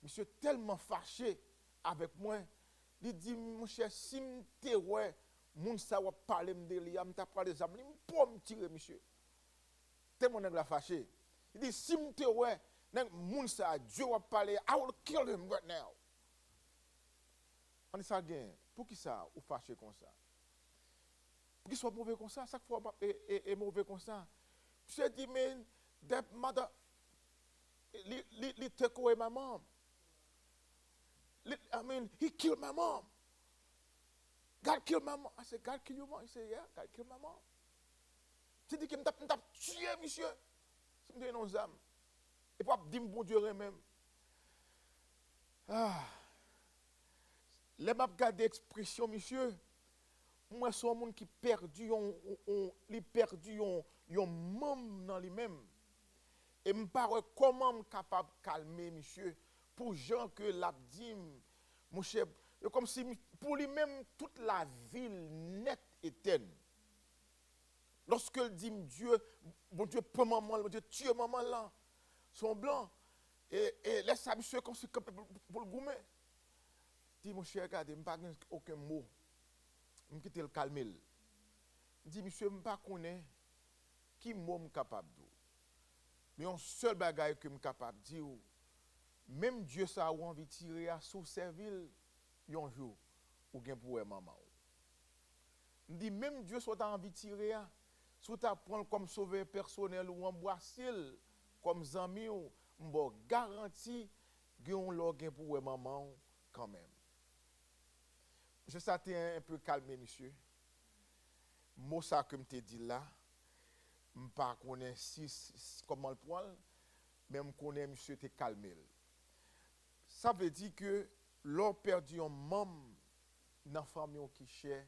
monsieur tellement fâché avec moi, il dit mon cher si m'te ouais moun sa va parler me de a m'ta parler ça pour me tirer monsieur. Tellement nèg la fâché. Il dit si m'te ouais nèg moun sa Dieu va parler I will kill him right now. On dit ça gain. Pour qui ça ou fâché comme ça? Pour qu'il soit mauvais comme ça, chaque fois est mauvais comme ça. Monsieur dit mais that mother li take away my mom. I mean, he killed my mom. God killed my mom. I said, God killed your mom? He said, yeah, God killed my mom. C'est dit qu'il m'a tué, monsieur. C'est me donner nos âmes. Et puis, dire bon Dieu même. Ah. Les m'a regardé l'expression, monsieur. Moi, c'est un monde qui perdu, li perdu, yon membre dans lui-même. Et me parle comment capable de calmer, monsieur. Pour gens que l'abdim, mon cher, comme si pour lui-même toute la ville nette éteinte. Lorsque il dit Dieu, bon Dieu, prends maman, bon Dieu, tue maman là, son blanc, et laisse ça monsieur comme si pour le goumer. Dit mon cher, regardez, je n'ai pas aucun mot. Je quitte le calmer. Dit monsieur, je ne connais pas qui mot je suis capable de dire. Mais un seul bagage que je suis capable de dire. Même Dieu ça a envie de tirer à sous servile un jour ou bien pour maman. Dit même Dieu soit envie de tirer à sous ta prendre comme sauveur personnel ou embrasser comme ami ou m'bo garantie qu'on l'a pour maman quand même. Je s'attends un peu calmé monsieur. Mot ça que me te dit là, m'pas connais si comment le prendre, même connais monsieur te calmé. Ça veut dire que l'on perdu un membre dans la famille qui cher,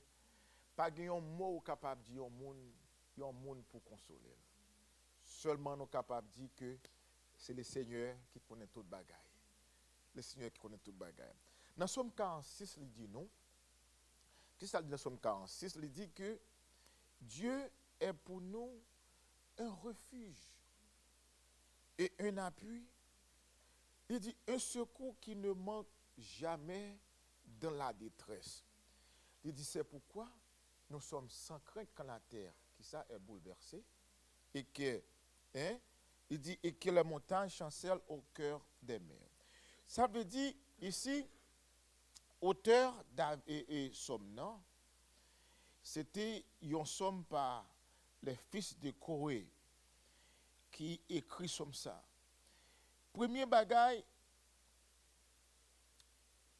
pas un mot capable de dire un monde pour consoler. Seulement nous capable de dire que c'est le Seigneur qui connaît toute bagaille. Le Seigneur qui connaît toute bagaille. Dans Somme 46, il dit non. Qu'est-ce que ça dit dans Somme 46? Il dit que Dieu est pour nous un refuge et un appui. Il dit un secours qui ne manque jamais dans la détresse. Il dit c'est pourquoi nous sommes sans crainte quand la terre qui ça est bouleversée et que il dit et que la montagne chancelle au cœur des mers. Ça veut dire ici auteur et somme non, c'était un somme par les fils de Corée qui écrit comme ça. Premier bagaille,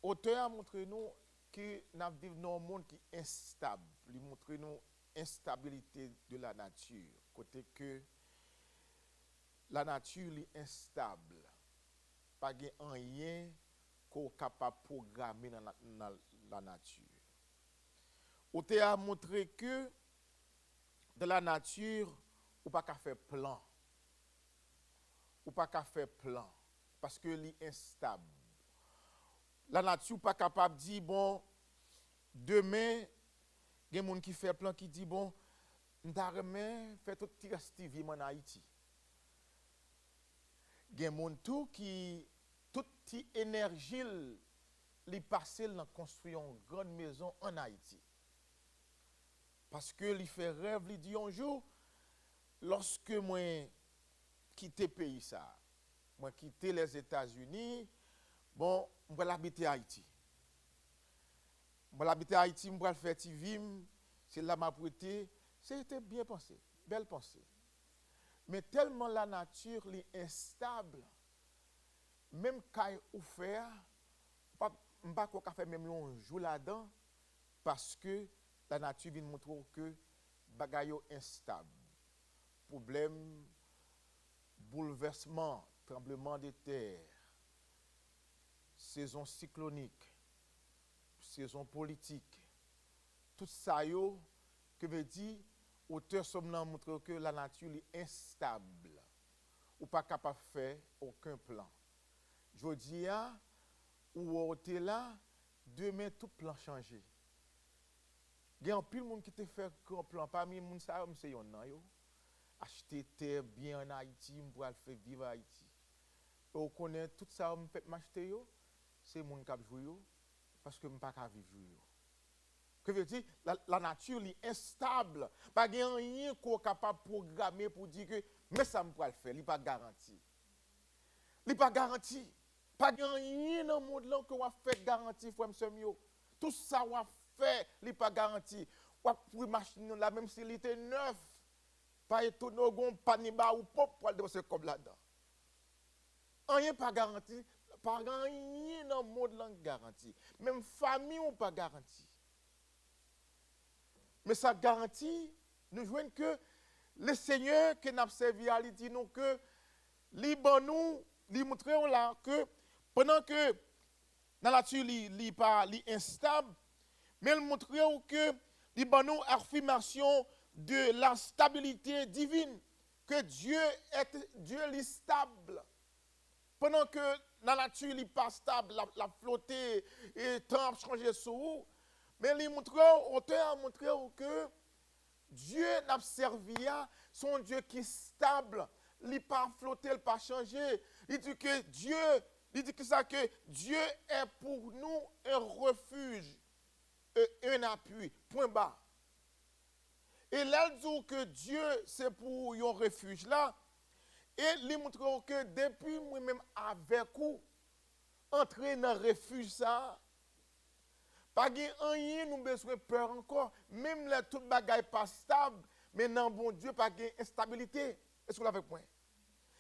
auteur a montré nous que nous vivons dans un monde qui est instable. Il montre nous l'instabilité de la nature. Côté que la nature est instable. Pas de rien qu'on est capable de programmer dans la nature. Auteur a montré que dans la nature, on ne peut pas faire plan. Ou pas qu'à faire plan parce que c'est instable. La nature n'est pas capable de dire bon demain il y a des gens qui fait plan qui dit bon demain fait tout petit Stevie en Haïti. Il y a des gens qui toute énergie li passer dans construire une grande maison en Haïti. Parce que li fait rêve li dit un jour lorsque moi quitter pays ça. Moi quitter les États-Unis, bon, on va l'habiter Haïti. On va l'habiter Haïti, on va le faire vivre, c'est là m'a prêté, c'était bien pensé, belle pensée. Mais tellement la nature est instable, même quand on fait, on ne peut pas faire même un jour là-dedans, parce que la nature vient montrer que bagaille instable. Problème bouleversement, tremblement de terre, saison cyclonique, saison politique, tout ça yo, que veut dire, auteur somnant montre que la nature est instable, ou pas capable de faire aucun plan. Je dis, ou au là, demain tout plan changé. Il y a un pile de monde qui te fait un plan, parmi les gens, c'est yon nan yo. Acheter terre bien en Haïti, pour le faire vivre en Haïti. on connaît tout ça, on fait m'acheter, c'est mon cap jouer, parce que je ne peux pas vivre. Que veut dire, la nature est instable. Pas de rien qu'on est capable de programmer pour dire que, mais ça me peut le faire, il n'est pas garanti. Il n'est pas garanti. Pas de rien dans le monde là que on fait garanti, frère monsieur. Tout ça on fait, il n'est pas garanti. On pour machine là, même s'il était neuf, pas étonné, on pas ni bas ou pop pour aller dépenser comme là-dedans. Rien pas garanti. Pas rien dans le monde là garanti. Même famille on pas garanti. Mais ça garantit, nous jouons que le Seigneur que nous avons servi, il dit nous que, nous montrons là que, pendant que dans la nature, il n'est pas instable, mais il montre que, nous affirmation de la stabilité divine, que Dieu est stable. Pendant que dans la nature, il n'est pas stable, la flotter et temps changer sur vous. Mais il montre, auteur a montré que Dieu n'a servi à son Dieu qui est stable, il n'est pas flotté, il n'est pas changé. Il dit que Dieu est pour nous un refuge, un appui, point bas. Et là, il dit que Dieu, c'est pour un refuge là. Et il montre que depuis moi-même avec vous, entrer dans le refuge ça, pas de rien nous besoin peur encore. Même là, tout bagaille pas stable, mais dans bon Dieu, pas de instabilité. Est-ce que vous l'avez avec moi?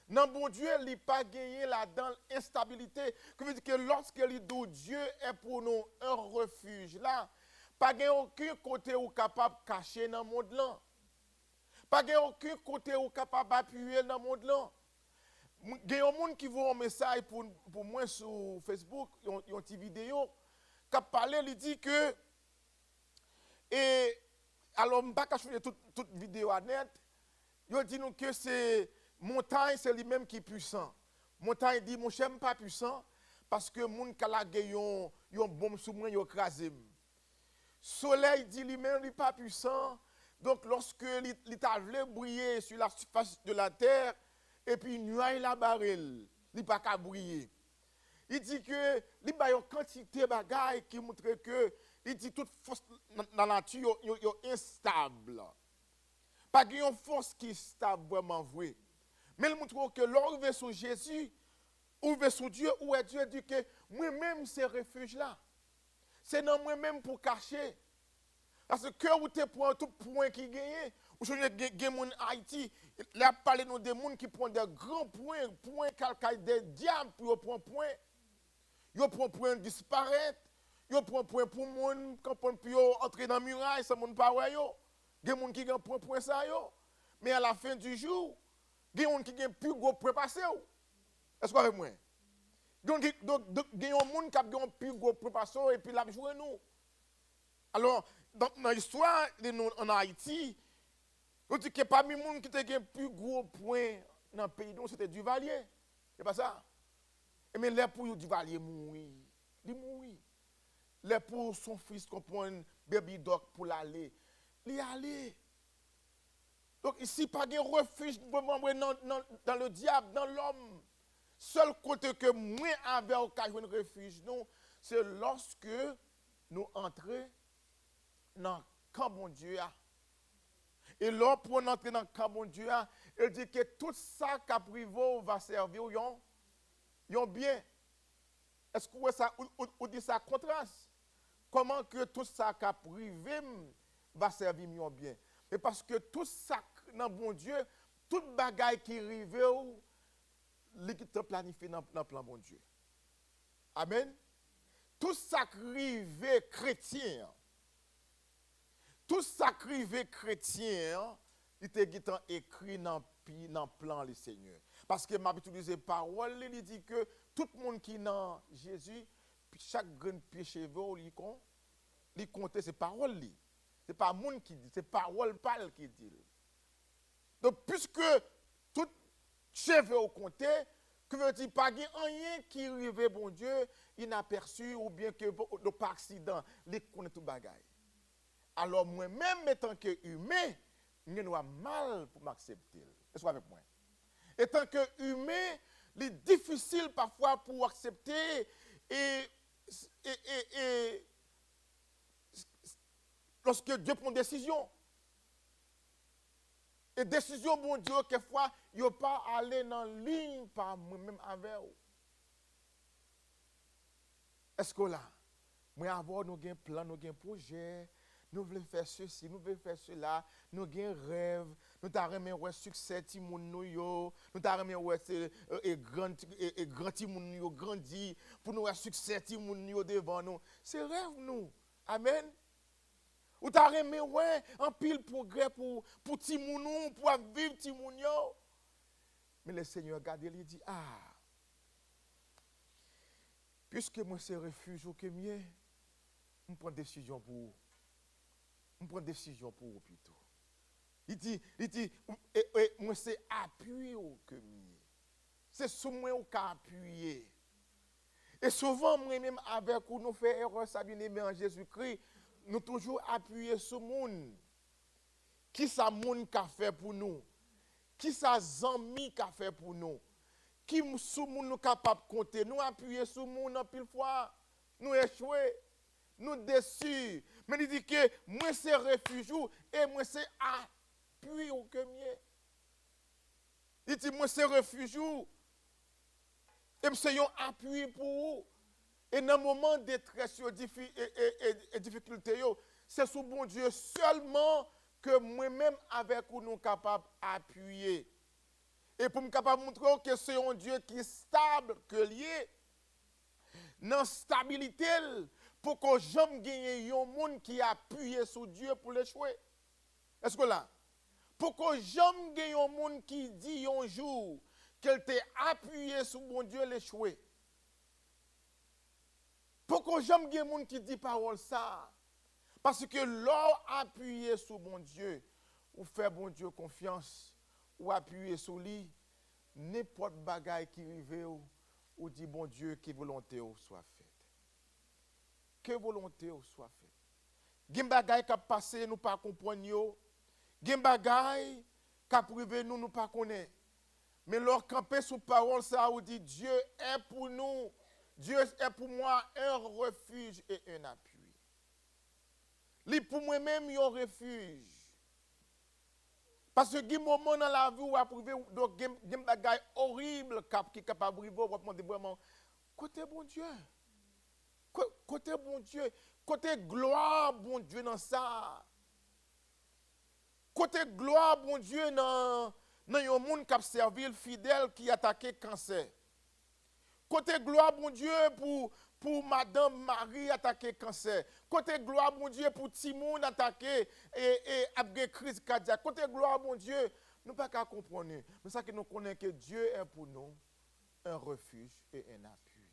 Dans bon Dieu, il n'y a pas gagné là-dedans instabilité. Que veut dire que lorsque Dieu est pour nous un refuge là, pas de aucun côté où capable de cacher dans le monde là. Pas de aucun côté où capable d'appuyer dans le monde là. Il y a des gens qui voient un message pour moi sur Facebook, ils ont une petite vidéo. Qui parle, il dit que, et alors, je ne vais pas changer toute vidéo à net, il dit nous que c'est montagne, c'est lui-même qui est puissant. Montagne dit, mon cher, je ne suis pas puissant, parce que mon kalage, yon bombe sous moi, yon crasé. Soleil dit lui-même, il n'est pas puissant, donc lorsque il t'a voulu briller sur la surface de la terre, et puis nuage la barrel, il n'est pas qu'à briller. Il dit que il y a une quantité de bagailles qui montre que il dit toute force dans la nature est instable. Pas une force qui est stable vraiment vrai. Mais il montre que lorsqu'on sur Jésus, ou sur Dieu, où est Dieu dit que moi-même c'est refuge là. C'est dans moi-même pour cacher. Parce que vous te prend tout point qui gagne. Ou je des gens en Haïti, il a parlé de des gens qui prennent des grands points calcaires des diables pour prendre point. Yo prend point disparaître, yo prend point pour monde quand puis entrer dans muraille, ça monde pas ouais yo. Des monde qui gagne point ça yo. Mais à la fin du jour, des monde qui gagne plus gros point passé. Est-ce que vous avec moi? Donc des monde qui gagne plus gros point passé et puis la jouer nous. Alors dans l'histoire de nous en Haïti, on dit que parmi les gens qui gagne plus gros point dans le pays donc c'était Duvalier. C'est pas ça? Mais les pour Duvalier mourir, il mourit. Les pour son fils comprendre baby doc pour l'aller, il allé. Donc ici pas de refuge dans le diable, dans l'homme. Seul côté que moi avec occasion de refuge non, c'est lorsque nous entrons dans le camp bon Dieu. Et là pour entrer dans le camp bon Dieu, il dit que tout ça qu'a privé va servir yon bien. Est-ce que ça ou dit ça contraste? Comment que tout ça qu'a privé va servir yon bien? Mais parce que tout ça dans bon Dieu, toute bagaille qui arrive l'équipe planifié dans le plan bon Dieu. Amen. Tout ça qui arrive chrétien. Tout ça qui arrive chrétien, il était écrit dans le plan du Seigneur. Parce que m'a utilisé parole, il dit que tout le monde qui est dans Jésus, chaque grain de péché, il compte, c'est parole. Ce n'est pas le monde qui dit, c'est parole qui dit. Donc, puisque tout cheveu au compté, que veut dire pas rien qui arrive, bon Dieu, inaperçu ou bien que par accident, il connaît tout bagaille. Alors, moi-même, étant que humain, je n'ai mal pour m'accepter. Est-ce que avec moi? Étant que humain, les difficile parfois pour accepter et lorsque Dieu prend une décision. Et décision, bon Dieu, quelquefois, il n'y a pas aller dans la ligne par moi-même avec vous. Est-ce que là, nous avons un plan, nous avons un projet, nous voulons faire ceci, nous voulons faire cela, nous avons un rêve, nous avons un succès, nous avons un grand timoun grandi, pour nous avoir succès devant nous. C'est rêve, nous. Amen. Ou t'as remis ouais en pile progrès pour Timounou, pour vivre Timounio. Mais le Seigneur regarde et dit puisque moi c'est refuge que mieux, je prends décision pour vous. Je prends décision pour vous plutôt. Il dit moi c'est appui que mieux. C'est sur moi qu'on appuyer. Et souvent moi-même avec vous nous fait erreur ça bien aimé en Jésus-Christ. Nous toujours appuyer sur le monde. Qui ça monde qu'a fait pour nous? Qui ça zami qu'a fait pour nous? Qui sous monde nous capable de compter? Nous appuyer sur le monde en pile fois. Nous échouer. Nous déçus. Mais il dit que moi c'est refuge et moi c'est appui au que mieux. Il dit moi c'est refuge et c'est un appui pour vous. Et dans le moment de détresse et difficulté, c'est sous bon Dieu seulement que moi-même avec vous nous sommes capables d'appuyer. Et pour me capable de montrer que c'est un Dieu qui est stable, que lié, dans la stabilité, pour que jamais gagne un monde qui appuie sur Dieu pour l'échouer. Est-ce que là? Pour que jamais gagne un monde qui dit un jour qu'elle t'ait appuyé sur bon Dieu l'échouer. Pourquoi j'aime des gens qui disent parole ça? Parce que l'or appuyé sur bon Dieu, ou faire bon Dieu confiance, ou appuyer sur lui, n'importe bagaille qui arrive, ou dit bon Dieu, que volonté soit faite. Que volonté soit faite. Gen bagaille qui a passé, nous pas comprendre. Gen bagaille qui a privé, nous pas connaître. Mais leur camper sous parole ça, ou dit Dieu est pour nous. Dieu est pour moi un refuge et un appui. Lui pour moi-même un refuge. Parce que il y a des moments dans la vie où il y a des choses horribles qui sont capables de vivre, on va demander vraiment, côté bon Dieu, côté gloire bon Dieu dans ça. Côté gloire bon Dieu dans un monde qui a servi fidèle qui a attaqué le cancer. Côté gloire, bon Dieu, pour Madame Marie attaquer cancer. Côté gloire, bon Dieu, pour Timoun attaquer et avoir crise cardiaque. Côté gloire, bon Dieu, nous ne pouvons pas comprendre. Mais ça que nous connaissons que Dieu est pour nous un refuge et un appui.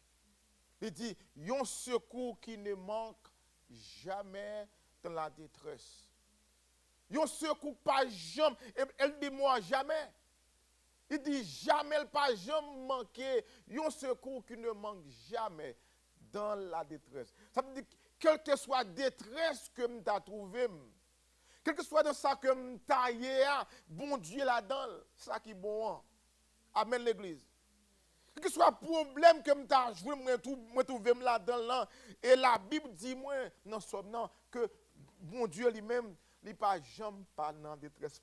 Il dit, il y a un secours qui ne manque jamais dans la détresse. Il y a un secours pas jamais, elle dit moi jamais. Il dit jamais, il pas jamais manquer. Il y a un secours qui ne manque jamais dans la détresse. Ça veut dire, quelle que soit la détresse que tu as trouvée, quel que soit de ça que tu as bon Dieu là-dedans, ça qui est bon. Amen l'église. Quel que soit le problème que tu as joué, moi trouvé là-dedans, et la Bible dit, moi, non, que bon Dieu lui-même, il n'est pas jamais pas dans la détresse.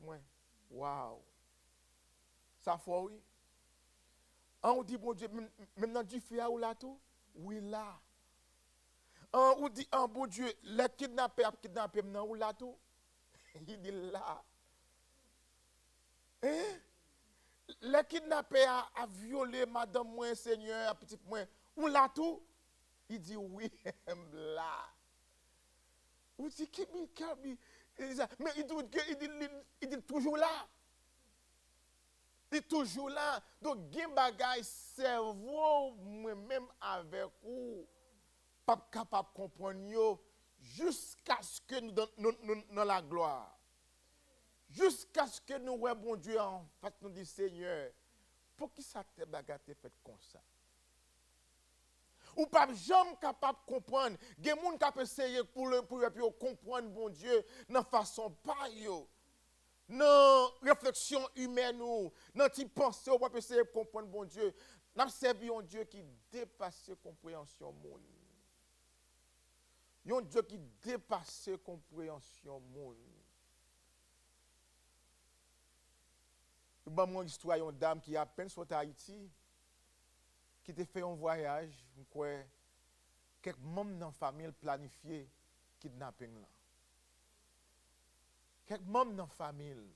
Waouh! Ça faut oui. On dit, bon Dieu, même dans du feu ou là tout? Oui, là. On dit, bon Dieu, les kidnappés maintenant ou là tout? Il dit là. Hein? Les kidnappés a violé madame moi, Seigneur, petite moi, ou là tout? Il dit oui, là. Ou dit, mais il dit toujours là. Il est toujours là. Donc, il y a des bagages cerveau, moi-même avec vous, pas capable de comprendre jusqu'à ce que nous dans la gloire. Jusqu'à ce que nous voyons bon Dieu en face, nous disons Seigneur, pour qui ça te bagarre fait comme ça? Ou pas jamais capable de comprendre. Il y a des gens qui peuvent essayer pour comprendre bon Dieu de façon pas yo. Dans réflexion humaine, dans tes pensées, on va essayer de comprendre bon Dieu. Nous avons servi un Dieu qui dépasse compréhension monde. Un Dieu qui dépasse compréhension monde. Je vais histoire d'une dame qui a à peine sorti Haïti, qui a fait un voyage, quelques membres de la famille planifié kidnapping là. Quelques membres de la famille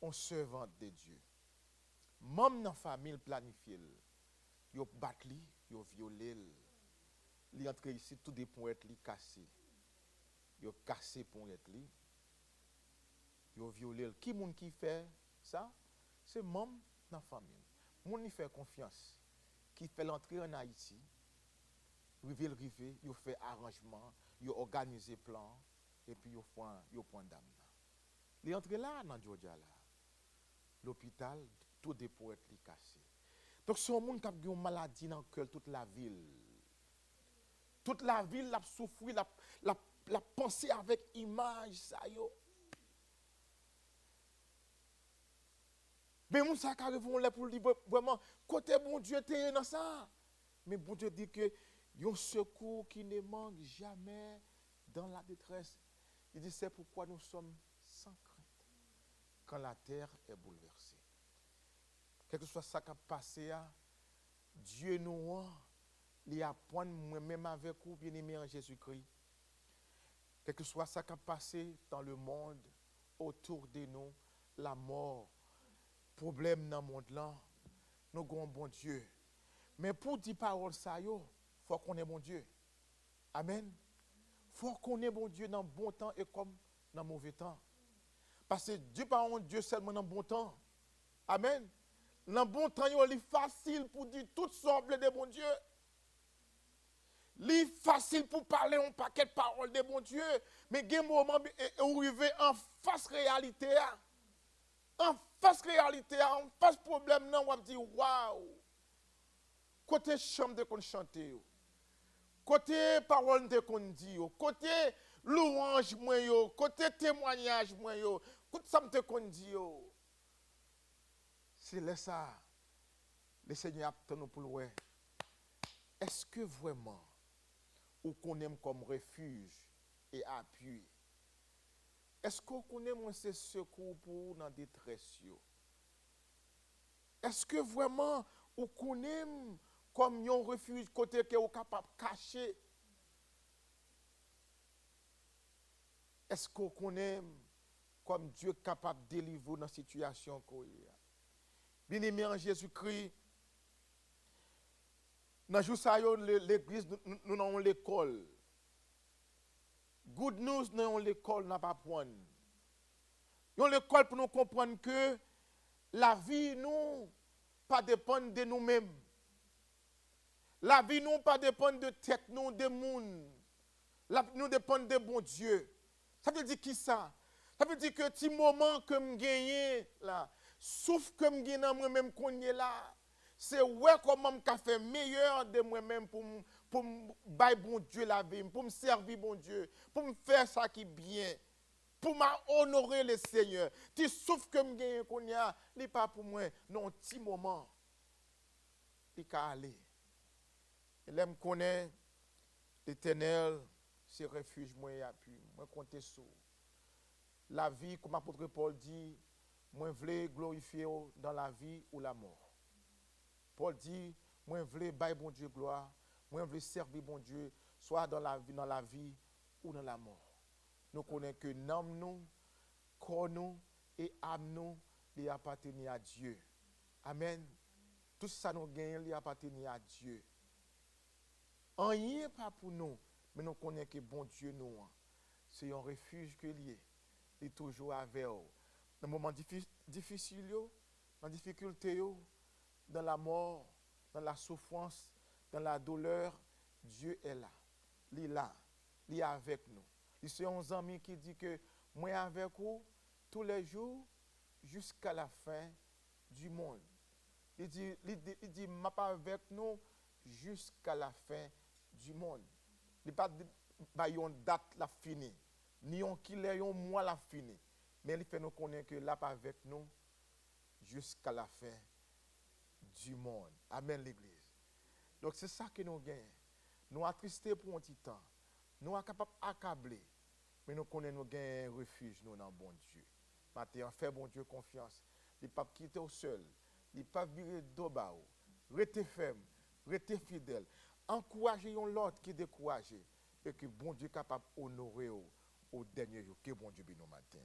ont servante de Dieu. Membres de la famille planifié, ils ont battu, ils ont violé. Ils sont entrés ici, tout des points li cassés. Ils ont cassé pour être li. Ils ont violé. Qui est-ce qui fait ça? C'est membre de la famille. Moun qui fait confiance, qui fait l'entrée en Haïti, ils ont fait arrangement, ils ont organisé plan, et puis ils ont point d'âme. Ils sont entrés là, dans Georgia, là. L'hôpital, tout des points li cassé. Donc, c'est un monde qui a une maladie dans le cœur, toute la ville. Toute la ville a souffert, la pensée avec image, ça yo. Mais mon sac arrive pour dire vraiment, côté bon Dieu, t'es dans ça. Mais bon Dieu dit que il y a un secours qui ne manque jamais dans la détresse. Il dit c'est pourquoi nous sommes sans crainte quand la terre est bouleversée. Quel que soit ça qui a passé, Dieu nous il apprend moi-même avec vous, bien-aimé en Jésus-Christ. Quel que soit ça qui a passé dans le monde, autour de nous, la mort, problème dans le monde là, nous avons un bon Dieu. Mais pour dire parole ça, il faut qu'on ait bon Dieu. Amen. Il faut qu'on ait bon Dieu dans le bon temps et comme dans le mauvais temps. Parce que Dieu pas un Dieu seulement dans le bon temps. Amen. Dans le bon temps, il est facile pour dire toutes sortes de bon Dieu. Il est facile pour parler un paquet de paroles de bon Dieu. Mais il y a un moment où il arrive en face réalité. En face réalité, en face problème, on va dire waouh. Côté chambre de qu'on chante, côté parole de qu'on dit, côté louange, côté témoignage, côté ça me qu'on dit. C'est là ça. Le Seigneur attend nous pour le voir. Est-ce que vraiment, ou qu'on aime comme refuge et appui? Est-ce qu'on connaît moins ces secours pour dans détresse? Est-ce que vraiment, ou qu'on aime comme un refuge côté que est capable de cacher? Est-ce qu'on connaît comme Dieu est capable de délivrer dans la situation qu'on est? Bien-aimé en Jésus-Christ, dans l'église, nous avons l'école. Good news, nous avons l'école, n'a pas prendre. Nous avons l'école pour nous comprendre que la vie, nous, pas dépend de nous-mêmes. La vie, nous, pas dépend de tête, nous, de monde. Nous dépend de bon Dieu. Ça veut dire qui ça? Ça veut dire que petit moment que je gagne là, souffle que je gagne dans moi-même qu'on est là, c'est ouais comment je fais meilleur de moi-même pour me bailler bon Dieu la vie, pour me servir bon Dieu, pour me faire ça qui est bien, pour m'honorer le Seigneur. Tu souffles que je gagne qu'on est là, ce n'est pas pour moi, non, petit moment, il peut aller. Et là, je connais l'Éternel, c'est refuge, moi et appui, moi compter sur. La vie, comme l'apôtre Paul dit, moi voulais glorifier dans la vie ou la mort. Paul dit, moi voulais bailler bon Dieu gloire, moi voulais servir bon Dieu, soit dans la vie ou dans la mort. Nous connaissons que nous, corps nous et âme nous, ils appartiennent à Dieu. Amen. Tout ça nous gagne, ils appartiennent à Dieu. Rien pas pour nous, mais nous connaissons que bon Dieu nous, c'est un refuge que lié. Il est toujours avec nous. Dans les moments difficiles, dans les difficultés, dans la mort, dans la souffrance, dans la douleur, Dieu est là. Il est là. Il est avec nous. Il y a un ami qui dit que moi avec vous tous les jours jusqu'à la fin du monde. Il dit m'a pas avec nous jusqu'à la fin du monde. Il pas une date la fini, ni on qu'il est un mois la fini. Mais il fait nous connaître que là pas avec nous jusqu'à la fin du monde. Amen, l'Église. Donc c'est ça que nous gagnons. Nous attristés pour un petit temps. Nous sommes capables d'accabler. Mais nous connaissons nous gagnons un refuge nous dans bon Dieu. Maintenant, fait bon Dieu confiance. Il ne pas quitter au seul. Il ne pas virer d'obao. Restez ferme. Restez fidèle. Encouragez l'autre qui est découragé. Et que bon Dieu est capable d'honorer au dernier jour. Que bon Dieu bénisse nous matin.